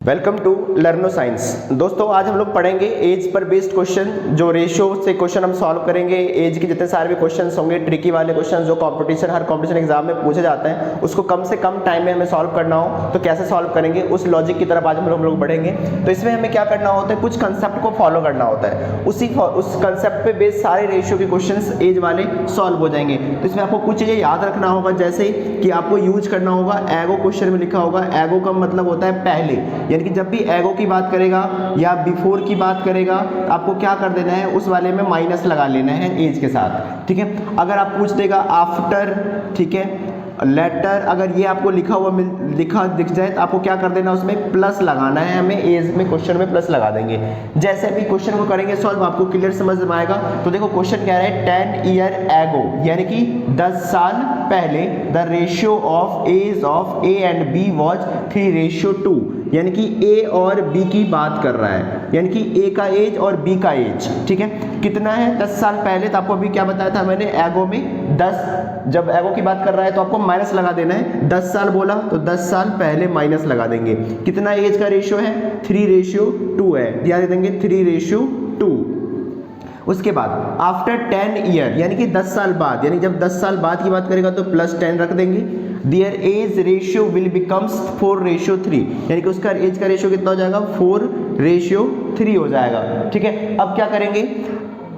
Welcome to लर्नो science. दोस्तों आज हम लोग पढ़ेंगे एज पर बेस्ड क्वेश्चन, जो रेशियो से क्वेश्चन हम सॉल्व करेंगे। एज के जितने सारे भी क्वेश्चंस होंगे, ट्रिकी वाले क्वेश्चन जो हर कंपटीशन एग्जाम में पूछे जाते हैं, उसको कम से कम टाइम में हमें सॉल्व करना हो तो कैसे सॉल्व करेंगे, उस लॉजिक की तरफ आज हम लोग बढ़ेंगे। तो इसमें हमें क्या करना होता है, कुछ कंसेप्ट को फॉलो करना होता है, उस कंसेप्ट पे बेस्ड सारे रेशियो के क्वेश्चन एज वाले सॉल्व हो जाएंगे। तो इसमें आपको कुछ चीज़ें याद रखना होगा, जैसे कि आपको यूज करना होगा एगो। क्वेश्चन में लिखा होगा एगो का मतलब होता है पहले, यानी कि जब भी एगो की बात करेगा या बिफोर की बात करेगा, आपको क्या कर देना है, उस वाले में माइनस लगा लेना है एज के साथ। ठीक है, अगर आप पूछ देगा आफ्टर, ठीक है, लेटर, अगर ये आपको लिखा दिख जाए तो आपको क्या कर देना, उसमें प्लस लगाना है। हमें एज में क्वेश्चन में प्लस लगा देंगे। जैसे भी क्वेश्चन को करेंगे सॉल्व, आपको क्लियर समझ में आएगा। तो देखो क्वेश्चन कह रहा है 10 ईयर एगो, यानी कि 10 साल पहले the ratio of age of A and B was 3:2, यानी कि ए और बी की बात कर रहा है, यानी कि ए का एज और बी का एज। ठीक है, कितना है 10 साल पहले। तो आपको अभी क्या बताया था मैंने, एगो में 10, जब एगो की बात कर रहा है तो आपको माइनस लगा देना है। 10 साल बोला तो 10 साल पहले माइनस लगा देंगे। कितना एज का रेशियो है, 3:2 है, ध्यान देंगे 3:2। उसके बाद आफ्टर 10 ईयर, यानी कि 10 साल बाद, यानी जब 10 साल बाद की बात करेगा तो +10 रख देंगे। Their age ratio will becomes 4:3, यानी कि उसका एज का रेशियो कितना हो जाएगा, 4:3 हो जाएगा। ठीक है, अब क्या करेंगे,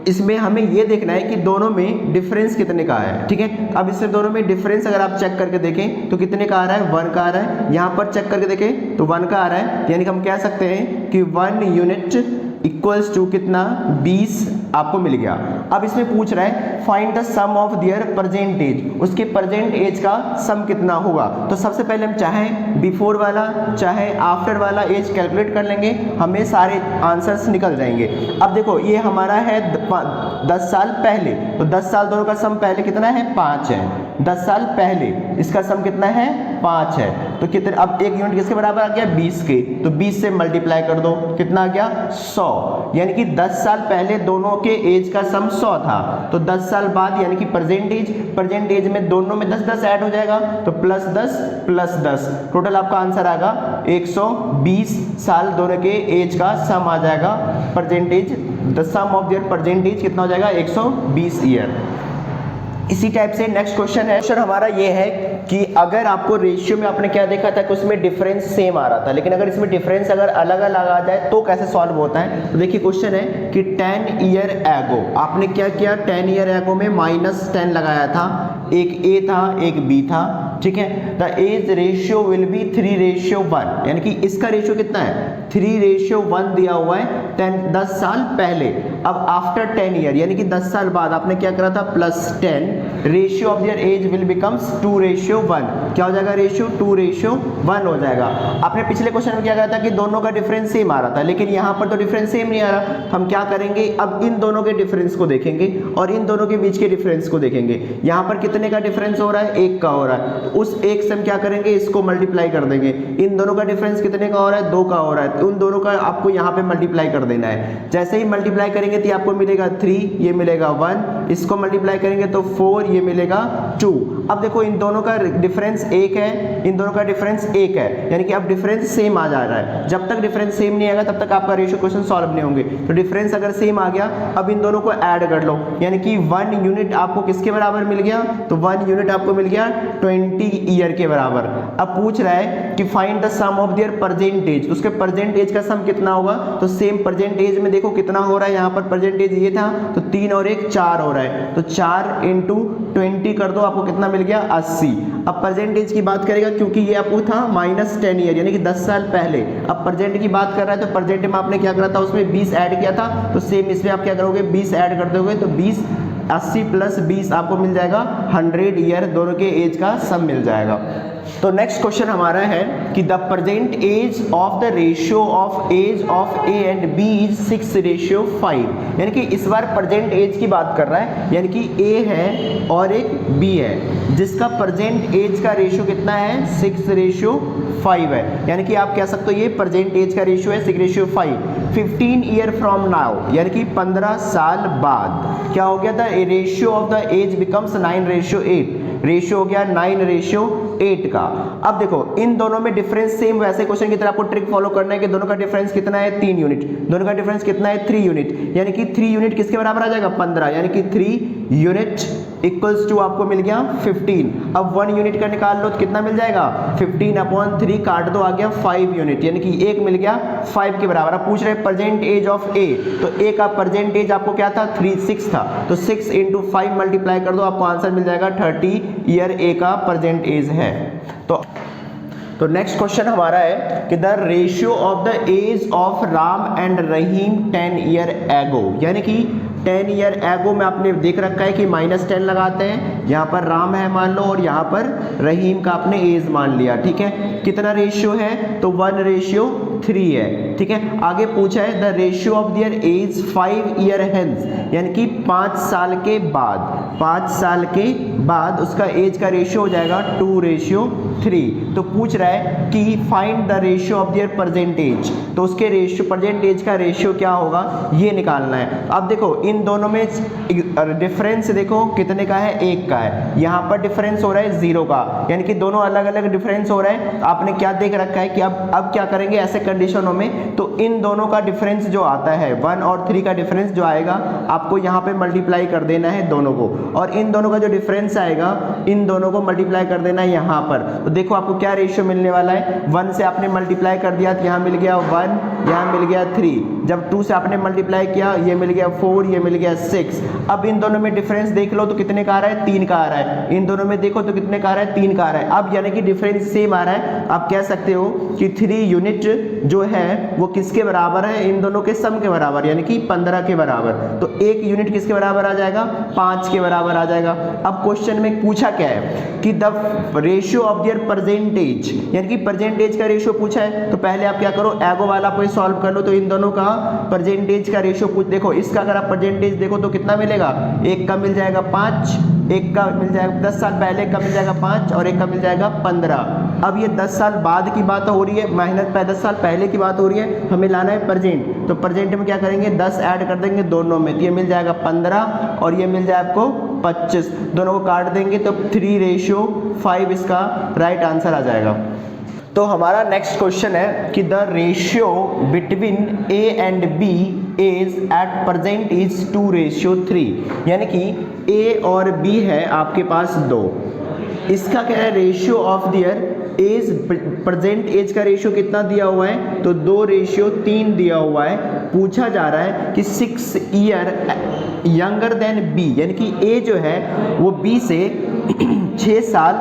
इसमें हमें ये देखना है कि दोनों में डिफरेंस कितने का है। ठीक है, अब इससे दोनों में डिफरेंस अगर आप चेक करके देखें तो कितने का आ रहा है, 1 का आ रहा है। यहाँ पर चेक करके देखें तो 1 का आ रहा है, यानी कि हम कह सकते हैं कि 1 यूनिट इक्वल्स टू कितना, 20 आपको मिल गया। अब इसमें पूछ रहा है find the sum of their present age, उसके प्रेजेंट एज का सम कितना होगा। तो सबसे पहले हम चाहे बिफोर वाला चाहे आफ्टर वाला एज कैलकुलेट कर लेंगे, हमें सारे आंसर्स निकल जाएंगे। अब देखो ये हमारा है 10 साल पहले, तो 10 साल दोनों का सम पहले कितना है, 5 है। 10 साल पहले इसका सम कितना है, 5 है। तो कितने, अब 1 यूनिट किसके बराबर आ गया, 20 के, तो 20 से मल्टीप्लाई कर दो, कितना आ गया, 100, यानी कि 10 साल पहले दोनों के एज का सम 100 था। तो 10 साल बाद यानी कि प्रेजेंट एज में दोनों में 10-10 ऐड हो जाएगा, तो +10 टोटल आपका आंसर आएगा 120 साल दोनों के एज का सम आ जाएगा। Present age, the sum of their present age कितना हो जाएगा, 120 ईयर। इसी टाइप से नेक्स्ट क्वेश्चन है, क्वेश्चन हमारा ये है कि अगर आपको रेशियो में आपने क्या देखा था कि उसमें डिफरेंस सेम आ रहा था, लेकिन अगर इसमें डिफरेंस अगर अलग अलग आ जाए तो कैसे सॉल्व होता है। तो देखिए क्वेश्चन है कि 10 ईयर एगो, आपने क्या किया, 10 ईयर एगो में -10 लगाया था, एक ए था एक बी था। ठीक है, the age ratio will be 3:1, यानी कि इसका रेशियो कितना है, 3:1 दिया हुआ है 10 साल पहले। अब आफ्टर 10 ईयर, यानी कि 10 साल बाद आपने क्या करा था, +10, ratio of their age will becomes 2:1, क्या हो जाएगा, रेशियो 2:1 हो जाएगा। आपने पिछले क्वेश्चन में क्या कहा था कि दोनों का डिफरेंस सेम आ रहा था, लेकिन यहाँ पर तो डिफरेंस सेम नहीं आ रहा। हम क्या करेंगे, अब इन दोनों के डिफरेंस को देखेंगे और इन दोनों के बीच के डिफरेंस को देखेंगे। यहाँ पर कितने का डिफरेंस हो रहा है, 1 का हो रहा है, उस 1 से हम क्या करेंगे, इसको मल्टीप्लाई कर देंगे। इन दोनों का डिफरेंस कितने का हो रहा है, 2 का हो रहा है, तो उन दोनों का आपको यहाँ पे मल्टीप्लाई कर देना है। जैसे ही मल्टीप्लाई करेंगे तो आपको मिलेगा 3, ये मिलेगा 1, इसको मल्टीप्लाई करेंगे तो 4, ये मिलेगा 2। अब देखो इन दोनों का डिफरेंस 1 है, इन दोनों का डिफरेंस 1 है, यानी कि अब डिफरेंस सेम आ जा रहा है। जब तक डिफरेंस सेम नहीं आएगा तब तक आपका रेशियो क्वेश्चन सॉल्व नहीं होंगे। तो डिफरेंस अगर सेम आ गया, अब इन दोनों को ऐड कर लो, यानी कि 1 यूनिट आपको किसके बराबर मिल गया, तो 1 यूनिट आपको मिल गया 20 ईयर के बराबर। अब पूछ रहा है कि find the sum of their present age, उसके प्रेजेंट एज का सम कितना होगा। तो सेम प्रेजेंट एज में देखो कितना हो रहा है, यहाँ पर प्रेजेंट एज ये था तो 3 और 1 4 हो रहा है, तो 4 × 20 कर दो, आपको कितना मिल गया, 80। अब प्रेजेंट एज की बात करेगा, क्योंकि ये आपको था -10 ईयर, यानी कि 10 साल पहले। अब प्रेजेंट की बात कर रहा है तो प्रेजेंट में आपने क्या करा था, उसमें 20 ऐड किया था, तो सेम इसमें आप क्या करोगे, 20 ऐड कर दोगे, तो 80 + 20 आपको मिल जाएगा 100 ईयर, दोनों के एज का सम मिल जाएगा। तो नेक्स्ट क्वेश्चन हमारा है कि the present age of the ratio of age of A and B is 6:5, यानी कि इस बार प्रेजेंट एज की बात कर रहा है, यानी कि ए है और एक बी है, जिसका प्रेजेंट एज का रेशियो कितना है, 6:5 है, यानी कि आप कह सकते हो ये प्रेजेंट एज का रेशियो है 6:5। 15 ईयर फ्रॉम नाउ, यानी कि 15 साल बाद क्या हो गया था, ratio of the age becomes 9:8, ratio हो गया 9:8। 8 का। अब देखो इन दोनों में डिफरेंस सेम वैसे क्वेश्चन की तरह आपको ट्रिक फॉलो करना है कि दोनों का डिफरेंस कितना है 3 यूनिट, दोनों का डिफरेंस कितना है 3 यूनिट, यानी कि 3 यूनिट किसके बराबर आ जाएगा 15, यानी कि 3 यूनिट इक्वल्स टू आपको मिल गया 15। अब 1 यूनिट का निकाल लो तो कितना मिल जाएगा 15/3 काट दो आ गया 5 यूनिट, यानी कि 1 मिल गया 5 के बराबर। अब पूछ रहे प्रेजेंट एज ऑफ ए, तो ए का प्रेजेंट एज आपको क्या था 6 था, तो 6 × 5 मल्टीप्लाई कर दो आपको आंसर मिल जाएगा 30 ईयर ए का प्रेजेंट एज है। तो नेक्स्ट क्वेश्चन हमारा है कि the ratio of the age of Ram and Rahim 10 year ago, यानी कि 10 ईयर एगो में आपने देख रखा है कि -10 लगाते हैं, यहाँ पर राम है मान लो और यहाँ पर रहीम का आपने एज मान लिया, ठीक है। कितना रेशियो है तो 1:3 है, ठीक है। आगे पूछा है the ratio of their age 5 year hence, यानी कि 5 साल के बाद, 5 साल के बाद उसका एज का रेशियो हो जाएगा 2:3। तो पूछ रहा है कि find the ratio of their present age, तो उसके रेशियो प्रेजेंट एज का रेशियो क्या होगा ये निकालना है। अब देखो इन दोनों में डिफरेंस देखो कितने का है 1 का है, यहाँ पर डिफरेंस हो रहा है 0 का, यानी कि दोनों अलग अलग डिफरेंस हो रहा है। आपने क्या देख रखा है कि अब क्या करेंगे ऐसे कंडीशनों में, तो इन दोनों का डिफरेंस जो आता है 1 और 3 का डिफरेंस जो आएगा आपको यहाँ पे मल्टीप्लाई कर देना है दोनों को, और इन दोनों का जो डिफरेंस आएगा इन दोनों को मल्टीप्लाई कर देना है यहाँ पर। तो देखो आपको क्या रेशियो मिलने वाला है, 1 से आपने मल्टीप्लाई कर दिया तो यहाँ मिल गया 1, यहाँ मिल गया 3, जब 2 से आपने मल्टीप्लाई किया ये मिल गया 4, ये मिल गया 6। अब इन दोनों में डिफरेंस देख लो तो कितने का आ रहा है 3 का आ रहा है, इन दोनों में देखो तो कितने का आ रहा है 3 का आ रहा है। अब यानी कि डिफरेंस सेम आ रहा है, आप कह सकते हो कि 3 यूनिट जो है वो किसके बराबर है, इन दोनों के सम के बराबर, यानी कि 15 के बराबर। तो 1 यूनिट किसके बराबर आ जाएगा 5 के बराबर आ जाएगा। अब क्वेश्चन में पूछा क्या है कि the ratio of their present age, यानी कि प्रेजेंट एज का रेशियो पूछा है, तो पहले आप क्या करो एगो वाला पे सॉल्व कर लो, तो इन दोनों का प्रेजेंट एज का रेशियो पूछ, देखो इसका अगर आप प्रेजेंट एज देखो तो कितना मिलेगा, 1 का मिल जाएगा 5, 1 का मिल जाएगा 10 साल पहले का मिल जाएगा 5 और 1 का मिल जाएगा 15। अब ये 10 साल बाद की बात हो रही है, मेहनत पे 10 साल पहले की बात हो रही है, हमें लाना है प्रेजेंट, तो प्रेजेंट में क्या करेंगे 10 ऐड कर देंगे दोनों में, तो ये मिल जाएगा 15 और ये मिल जाए आपको 25, दोनों को काट देंगे तो 3:5 इसका राइट आंसर आ जाएगा। तो हमारा नेक्स्ट क्वेश्चन है कि the ratio between A and B is at present is 2:3, यानी कि ए और बी है आपके पास 2, इसका क्या है ratio of their age, present age का रेशियो कितना दिया हुआ है तो 2:3 दिया हुआ है। पूछा जा रहा है कि 6 ईयर यंगर देन बी, यानी कि ए जो है वो बी से 6 साल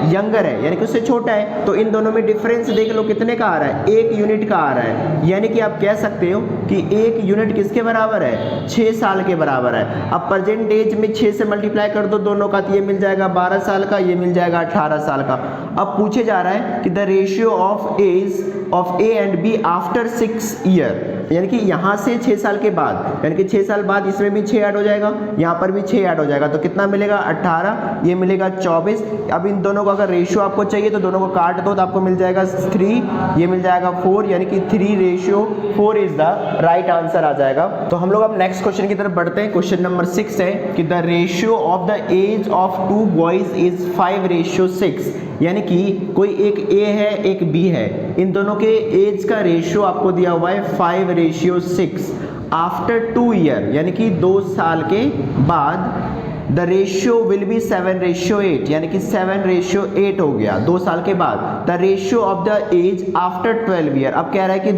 यंगर है, यानी कि उससे छोटा है, तो इन दोनों में डिफरेंस देख लो कितने का आ रहा है 1 यूनिट का आ रहा है, यानी कि आप कह सकते हो कि 1 यूनिट किसके बराबर है 6 साल के बराबर है। अब प्रेजेंट एज में 6 से मल्टीप्लाई कर दो दोनों का, तो ये मिल जाएगा 12 साल का, ये मिल जाएगा 18 साल का। अब पूछे जा रहा है कि the ratio of age of A and B after 6 year, यानी कि यहाँ से 6 साल के बाद, यानी कि 6 साल बाद इसमें भी 6 ऐड हो जाएगा, यहाँ पर भी 6 ऐड हो जाएगा, तो कितना मिलेगा 18, ये मिलेगा 24। अब इन दोनों का अगर रेशियो आपको चाहिए तो दोनों को काट दो तो आपको मिल जाएगा 3, ये मिल जाएगा 4, यानी कि 3:4 इज द राइट आंसर आ जाएगा। तो हम लोग अब नेक्स्ट क्वेश्चन की तरफ बढ़ते हैं। क्वेश्चन नंबर 6 है कि the ratio of the age of 2 boys is 5:6, यानी कि कोई एक ए है एक बी है, इन दोनों के एज का रेशियो आपको दिया हुआ है 5:6 आफ्टर 2 ईयर, यानी कि 2 साल के बाद द रेशियो विल बी 7:8, यानी कि 7:8 हो गया 2 साल के बाद। The ratio of the age after 12 year, अब कह रहा है कि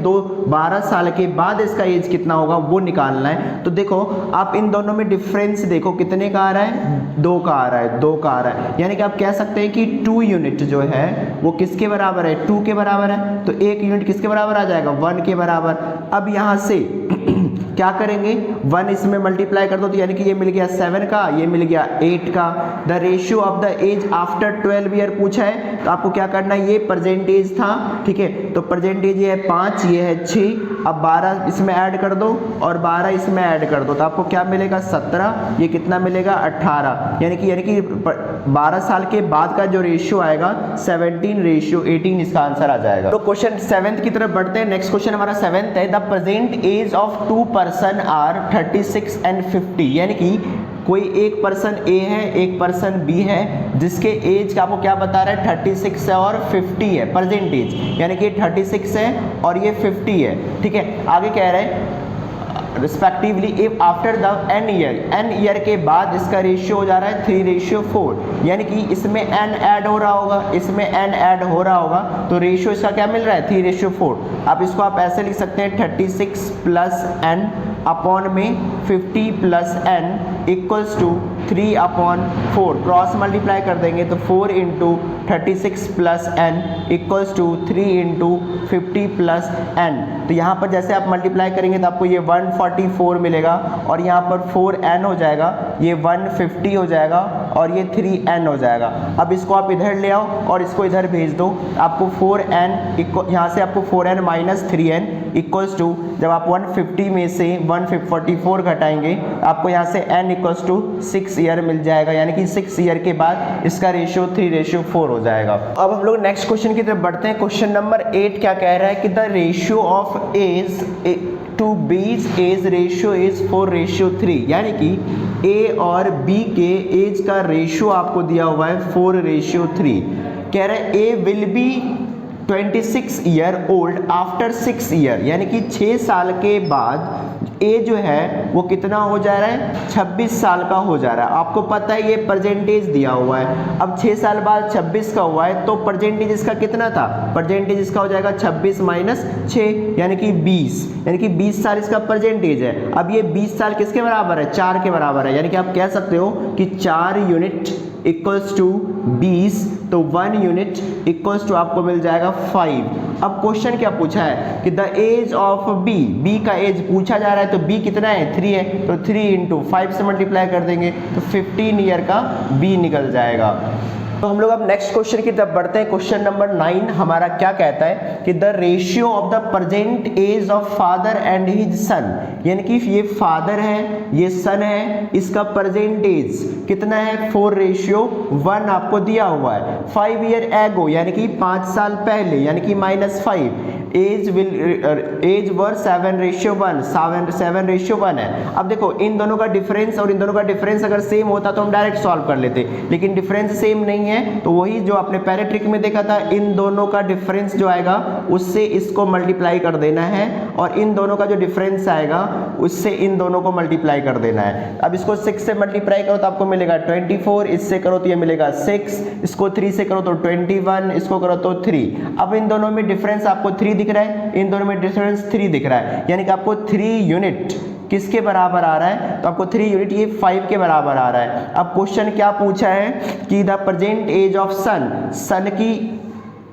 12 साल के बाद इसका एज कितना होगा वो निकालना है। तो देखो आप इन दोनों में डिफरेंस देखो कितने का आ रहा है 2 का आ रहा है, 2 का आ रहा है, यानी कि आप कह सकते हैं कि 2 यूनिट जो है वो किसके बराबर है 2 के बराबर है, तो 1 यूनिट किसके बराबर आ जाएगा 1 के बराबर। अब यहाँ से क्या करेंगे 1 इसमें मल्टीप्लाई कर दो तो यानी कि ये मिल गया 7 का, ये मिल गया 8 का। The ratio of the age after 12 year पूछा है, तो आपको क्या करना है, ये प्रेजेंट एज था, ठीक है, तो प्रेजेंट एज ये है 5, ये है 6, अब 12 इसमें ऐड कर दो और 12 इसमें ऐड कर दो तो आपको क्या मिलेगा 17, ये कितना मिलेगा 18, यानी कि 12 साल के बाद का जो रेशियो आएगा 17:18 इसका आंसर आ जाएगा। तो क्वेश्चन 7th की तरफ बढ़ते हैं। नेक्स्ट क्वेश्चन हमारा 7th है the present age of 2 person are 36 and 50, यानी कि कोई एक पर्सन ए है, एक पर्सन बी है, जिसके एज का आपको क्या बता रहा है 36 है और 50 है प्रेजेंट एज, यानी कि 36 है और ये 50 है। ठीक है, आगे कह रहे हैं respectively if after the n year के बाद इसका रेशियो हो जा रहा है 3:4, यानी कि इसमें n ऐड हो रहा होगा, इसमें n ऐड हो रहा होगा, तो रेशियो इसका क्या मिल रहा है 3:4। अब इसको आप ऐसे लिख सकते हैं 36 प्लस n अपॉन में 50 plus n equals to 3/4, cross multiply कर देंगे तो 4 into 36 plus n equals to 3 into 50 plus n। तो यहाँ पर जैसे आप मल्टीप्लाई करेंगे तो आपको ये 144 मिलेगा और यहाँ पर 4n हो जाएगा, ये 150 हो जाएगा और ये 3n हो जाएगा। अब इसको आप इधर ले आओ और इसको इधर भेज दो, आपको 4n यहाँ से आपको 4n minus 3n equals to, जब आप 150 में से 144 घटाएंगे आपको यहाँ से n इक्वल्स टू 6 ईयर मिल जाएगा, यानी कि 6 ईयर के बाद इसका रेशियो 3:4 हो जाएगा। अब हम लोग नेक्स्ट क्वेश्चन की तरफ बढ़ते हैं। क्वेश्चन नंबर 8 क्या कह रहा है कि the ratio of age to B's age ratio is 4:3, यानी कि ए और बी के एज का रेशियो आपको दिया हुआ है 4:3। कह रहा है A will be 26 year old after 6 year, यानी कि 6 साल के बाद ए जो है वो कितना हो जा रहा है 26 साल का हो जा रहा है। आपको पता है ये परसेंटेज दिया हुआ है, अब 6 साल बाद 26 का हुआ है तो परसेंटेज इसका कितना था, परसेंटेज इसका हो जाएगा 26 माइनस 6 यानी कि 20, यानी कि 20 साल इसका परसेंटेज है। अब ये 20 साल किसके बराबर है 4 के बराबर है, यानी कि आप कह सकते हो कि 4 यूनिट इक्वल्स टू 20, तो 1 यूनिट इक्वल्स टू आपको मिल जाएगा 5। अब क्वेश्चन क्या पूछा है कि the age of B, B का एज पूछा जा रहा है, तो बी कितना है 3 है, तो 3 इंटू 5 से मल्टीप्लाई कर देंगे तो 15 ईयर का बी निकल जाएगा। तो हम लोग अब नेक्स्ट क्वेश्चन की तरफ बढ़ते हैं। क्वेश्चन नंबर 9 हमारा क्या कहता है कि the ratio of the present age of father and his son, यानी कि ये फादर है ये सन है, इसका प्रेजेंट एज कितना है 4:1 आपको दिया हुआ है। 5 ईयर एगो यानी कि 5 साल पहले, यानी कि -5, एज वर 7:1, 7:1 है। अब देखो इन दोनों का डिफरेंस और इन दोनों का डिफरेंस अगर सेम होता तो हम डायरेक्ट सॉल्व कर लेते, लेकिन डिफरेंस सेम नहीं है, तो वही जो आपने पहले ट्रिक में देखा था, इन दोनों का डिफरेंस जो आएगा उससे इसको मल्टीप्लाई कर देना है और इन दोनों का जो डिफरेंस आएगा उससे इन दोनों को मल्टीप्लाई कर देना है। अब इसको 6 से मल्टीप्लाई करो तो आपको मिलेगा 24, इससे करो तो ये मिलेगा 6, इसको 3 से करो तो 21, इसको करो तो 3। अब इन दोनों में डिफरेंस आपको 3 दिख रहा है, इन दोनों में डिफरेंस 3 दिख रहा है, यानी कि आपको 3 यूनिट किसके बराबर आ रहा है, तो आपको 3 यूनिट ये 5 के बराबर आ रहा है। अब क्वेश्चन क्या पूछा है कि द प्रेजेंट एज ऑफ सन, सन की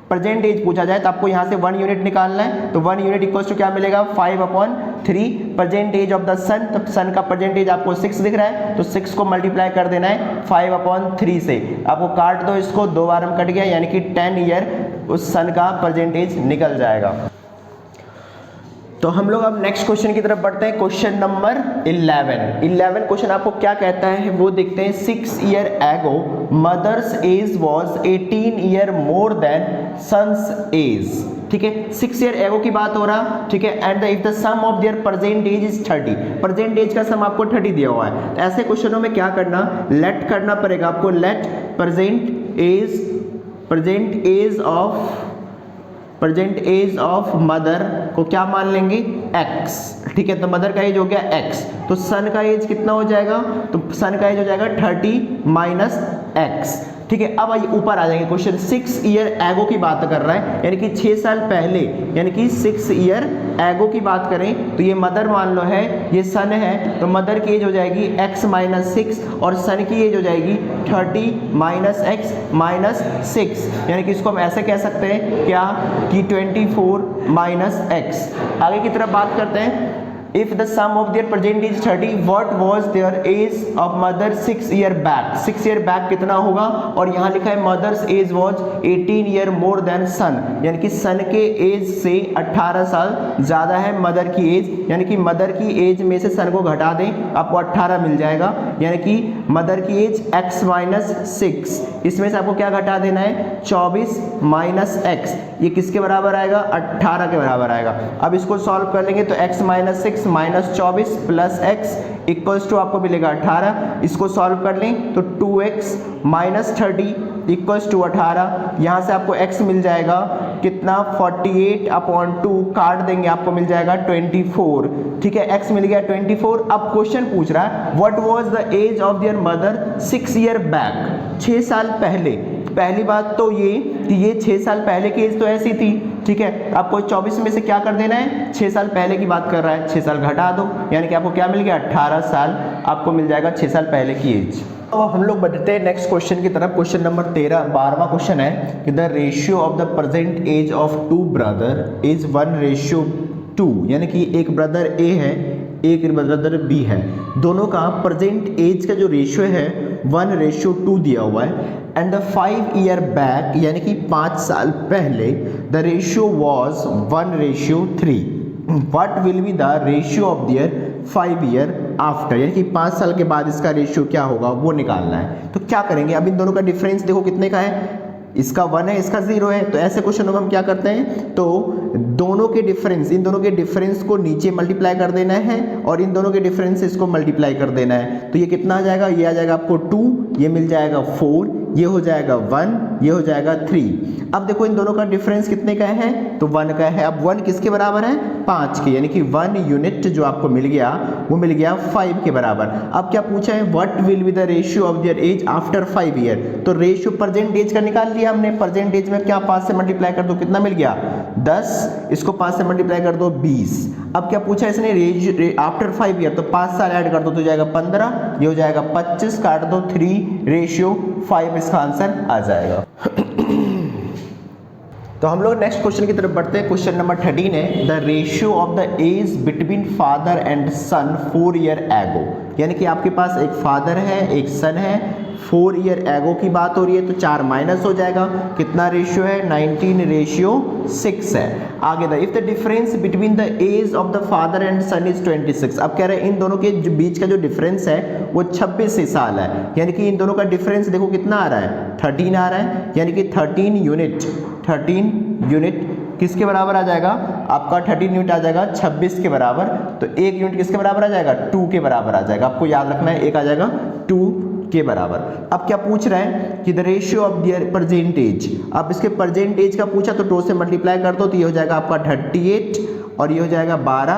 प्रेजेंट एज पूछा जाए तो आपको यहाँ से 1 यूनिट निकालना है, तो 1 यूनिट इक्वल्स टू क्या मिलेगा 5/3 प्रेजेंट एज ऑफ द सन, तो सन का प्रेजेंट एज आपको 6 दिख रहा है, तो 6 को मल्टीप्लाई कर देना है 5/3 से, आपको काट दो इसको, 2 बार में कट गया, यानी कि 10 ईयर उस सन का प्रेजेंट एज निकल जाएगा। तो हम लोग अब नेक्स्ट क्वेश्चन की तरफ बढ़ते हैं। क्वेश्चन नंबर 11 क्वेश्चन आपको क्या कहता है वो देखते हैं। 6 year ago mother's age was 18 year more than son's age, ठीक है, 6 ईयर एगो की बात हो रहा, ठीक है, and if the sum of their present age is 30, present age का सम आपको 30 दिया हुआ है, तो ऐसे क्वेश्चनों में क्या करना, लेट करना पड़ेगा आपको, let present age of mother को क्या मान लेंगे x, ठीक है, तो मदर का एज हो गया x, तो सन का एज कितना हो जाएगा, तो सन का एज हो जाएगा 30 माइनस x, ठीक है। अब आइए ऊपर आ जाएंगे, क्वेश्चन 6 ईयर एगो की बात कर रहा है, यानी कि 6 साल पहले, यानी कि 6 ईयर एगो की बात करें तो ये मदर मान लो है, ये सन है, तो मदर की एज हो जाएगी x माइनस 6 और सन की एज हो जाएगी 30 माइनस x माइनस 6, यानी कि इसको हम ऐसे कह सकते हैं क्या कि 24 माइनस x। आगे की तरफ बात करते हैं, if the sum of their present is 30, what was their age of mother 6 year back, 6 year back कितना होगा, और यहाँ लिखा है mother's age was 18 year more than son, यानी कि सन के एज से 18 साल ज़्यादा है मदर की एज, यानी कि मदर की एज में से सन को घटा दें आपको 18 मिल जाएगा, यानी कि मदर की एज x माइनस 6, इसमें से आपको क्या घटा देना है 24 माइनस x, ये किसके बराबर आएगा 18 के बराबर आएगा। अब इसको सॉल्व कर लेंगे तो x minus 6 2x minus 24 plus x equals to आपको मिलेगा 18। इसको सॉल्व कर लें तो 2x माइनस 30 इक्वल्स टू 18। यहाँ से आपको x मिल जाएगा कितना 48/2, काट देंगे आपको मिल जाएगा 24। ठीक है, x मिल गया 24। अब क्वेश्चन पूछ रहा है what was the age of their mother 6 year back, 6 साल पहले। पहली बात तो ये कि ये 6 साल पहले की एज तो ऐसी थी। ठीक है, आपको 24 में से क्या कर देना है, 6 साल पहले की बात कर रहा है, 6 साल घटा दो, यानी कि आपको क्या मिल गया 18 साल आपको मिल जाएगा 6 साल पहले की एज। तो हम लोग बढ़ते हैं नेक्स्ट क्वेश्चन की तरफ। क्वेश्चन नंबर 13, 12वां क्वेश्चन है कि the ratio of the present age of 2 brother is 1:2, यानी कि एक ब्रदर ए है एक ब्रदर बी है, दोनों का प्रेजेंट एज का जो रेशियो है 1:2 दिया हुआ है। एंड द 5 ईयर बैक, यानी कि 5 साल पहले the ratio was 1:3। What will be the ratio of there 5 year after, यानी कि 5 साल के बाद इसका रेशियो क्या होगा वो निकालना है। तो क्या करेंगे, अब इन दोनों का डिफरेंस देखो कितने का है, इसका 1 है इसका 0 है। तो ऐसे क्वेश्चन में हम क्या करते हैं, तो दोनों के डिफरेंस, इन दोनों के डिफरेंस को नीचे मल्टीप्लाई कर देना है और इन दोनों के डिफरेंसेस को मल्टीप्लाई कर देना है। तो ये कितना आ जाएगा, ये आ जाएगा आपको 2, ये मिल जाएगा 4, ये हो जाएगा 1, ये हो जाएगा 3। अब देखो इन दोनों का डिफरेंस कितने का है, तो 1 का है। अब 1 किसके बराबर है, 5 के, यानी कि 1 यूनिट जो आपको मिल गया वो मिल गया 5 के बराबर। अब क्या पूछा है, what will be the ratio of their age after 5 year. तो रेशियो प्रेजेंट एज का निकाल लिया हमने। प्रेजेंट एज में क्या 5 से मल्टीप्लाई कर दो, कितना मिल गया 10, इसको 5 से मल्टीप्लाई कर दो 20। अब क्या पूछा इसने, आफ्टर 5 ईयर, तो 5 साल ऐड कर दो तो जाएगा 15, ये हो जाएगा 25, काट दो 3:5, इसका आंसर आ जाएगा। तो हम लोग नेक्स्ट क्वेश्चन की तरफ बढ़ते हैं। क्वेश्चन नंबर 13 है the ratio of the age between father and son 4 year ago, यानी कि आपके पास एक फादर है एक सन है, 4 ईयर एगो की बात हो रही है, तो 4 माइनस हो जाएगा, कितना रेशियो है 19:6 है। आगे the if the difference between the age of the father and son is 26। अब कह रहे हैं इन दोनों के बीच का जो डिफरेंस है वो 26 साल है, यानी कि इन दोनों का डिफरेंस देखो कितना आ रहा है 13 आ रहा है, यानी कि 13 यूनिट किसके बराबर आ जाएगा, आपका 13 यूनिट आ जाएगा 26 के बराबर। तो 1 यूनिट किसके बराबर आ जाएगा, 2 के बराबर आ जाएगा। आपको याद रखना है 1 आ जाएगा 2 के बराबर। अब क्या पूछ रहा है कि the ratio of their present age. अब इसके प्रेजेंट एज का पूछा तो 2 से मल्टीप्लाई कर दो तो ये हो जाएगा आपका 38 और ये हो जाएगा 12।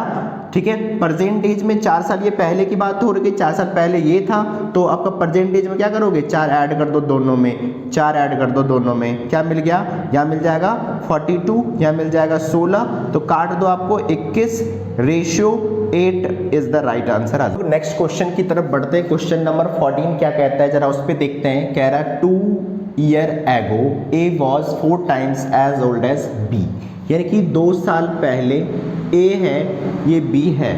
ठीक है, प्रेजेंट एज में 4 साल ये पहले की बात हो रही है, 4 साल पहले ये था, तो आपका प्रेजेंट एज में क्या करोगे 4 ऐड कर दो दोनों में, 4 ऐड कर दो दोनों में, क्या मिल गया, यहाँ मिल जाएगा 42, यहाँ मिल जाएगा 16, तो काट दो आपको 21, ratio 8 is the right answer. आज नेक्स्ट क्वेश्चन की तरफ बढ़ते हैं। क्वेश्चन नंबर 14 क्या कहता है जरा उस पर देखते हैं। कह रहा है 2 year ago A was 4 times as old as B, यानी कि 2 साल पहले ए है ये बी है,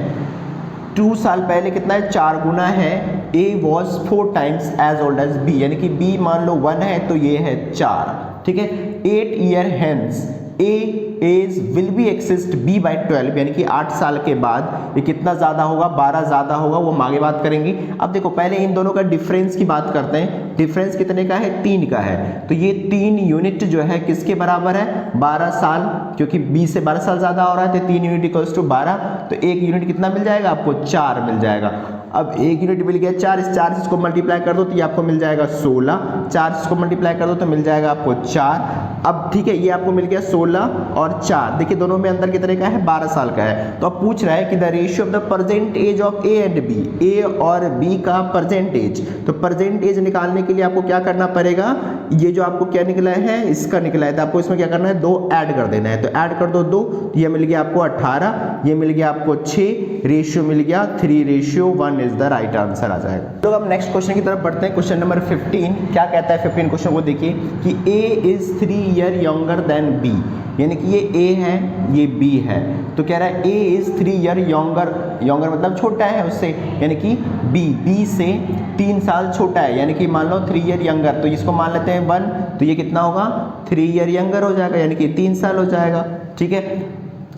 2 साल पहले कितना है 4 गुना है, A was 4 times as old as B, यानी कि बी मान लो 1 है तो ये है 4। ठीक है, 8 year hence A age will be exceed B by 12, यानी कि 8 साल के बाद ये कितना ज़्यादा होगा, 12 ज़्यादा होगा, वो हम आगे बात करेंगे। अब देखो पहले इन दोनों का डिफरेंस की बात करते हैं। डिफरेंस कितने का है, 3 का है, तो ये 3 यूनिट जो है किसके बराबर है, 12 साल, क्योंकि 20 से 12 साल ज़्यादा हो रहा है, तो 3 यूनिट इक्वल्स टू 12, तो 1 यूनिट कितना मिल जाएगा आपको 4 मिल जाएगा। अब 1 यूनिट मिल गया 4, इस 4 से इसको मल्टीप्लाई कर दो तो ये आपको मिल जाएगा 16, 4 से इसको मल्टीप्लाई कर दो तो मिल जाएगा आपको 4। अब ठीक है, ये आपको मिल गया 16 और 4, देखिए दोनों में अंतर कितने का है, 12 साल का है। तो अब पूछ रहा है कि the ratio of the present age of A and B, A और बी का प्रेजेंट एज। तो प्रेजेंट एज निकालने के लिए आपको क्या करना पड़ेगा, ये जो आपको क्या निकला है इसका निकला है, तो आपको इसमें क्या करना है 2 ऐड कर देना है, तो ऐड कर दो 2, तो ये मिल गया आपको 18, ये मिल गया आपको 6, रेशियो मिल गया 3:1 इज द राइट आंसर आ जाएगा। तो अब नेक्स्ट क्वेश्चन की तरफ बढ़ते हैं। क्वेश्चन नंबर 15 क्या कहता है, 15 क्वेश्चन को देखिए कि A is 3 year younger than B, यानी कि ये ए है ये बी है, तो कह रहा है ए इज 3 ईयर यंगर, यंगर मतलब छोटा है उससे, यानी कि बी से 3 साल छोटा है, यानी कि मान लो 3 ईयर यंगर, तो इसको मान लेते हैं 1, तो ये कितना होगा 3 ईयर यंगर हो जाएगा, यानी कि 3 साल हो जाएगा। ठीक है,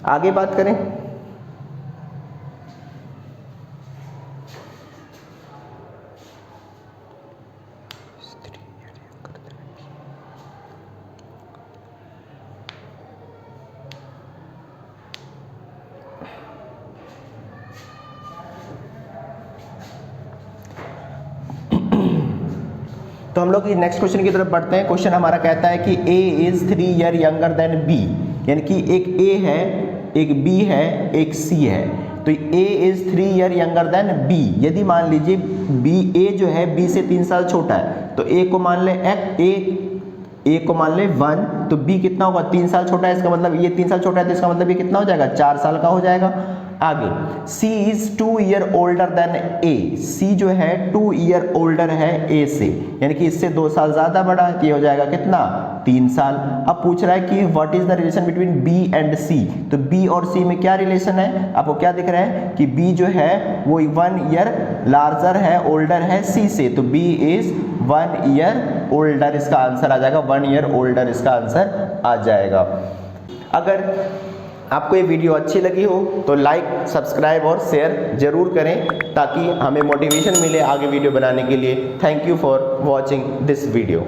आगे बात करें। तो हम लोग नेक्स्ट क्वेश्चन की तरफ बढ़ते हैं। क्वेश्चन हमारा कहता है कि A is 3 year younger than B, यानी कि एक ए है, एक बी है, एक सी है। तो A is 3 year younger than B. यदि मान लीजिए बी, ए जो है बी से 3 साल छोटा है, तो ए को मान ले ए को मान ले 1, तो बी कितना होगा, 3 साल छोटा है, इसका मतलब ये 3 साल छोटा है, तो इसका मतलब ये कितना हो जाएगा, 4 साल का हो जाएगा। आगे C is 2 year older than A, C जो है 2 ईयर ओल्डर है A से, यानी कि इससे 2 साल ज्यादा बड़ा है, ये हो जाएगा कितना, 3 साल। अब पूछ रहा है कि what is the relation between B and C, तो B और C में क्या रिलेशन है, आपको क्या दिख रहा है कि B जो है वो 1 ईयर लार्जर है, ओल्डर है C से, तो B इज 1 ईयर ओल्डर, इसका आंसर आ जाएगा 1 ईयर ओल्डर, इसका आंसर आ जाएगा। अगर आपको ये वीडियो अच्छी लगी हो तो लाइक, सब्सक्राइब और शेयर जरूर करें, ताकि हमें मोटिवेशन मिले आगे वीडियो बनाने के लिए। Thank you for watching this video.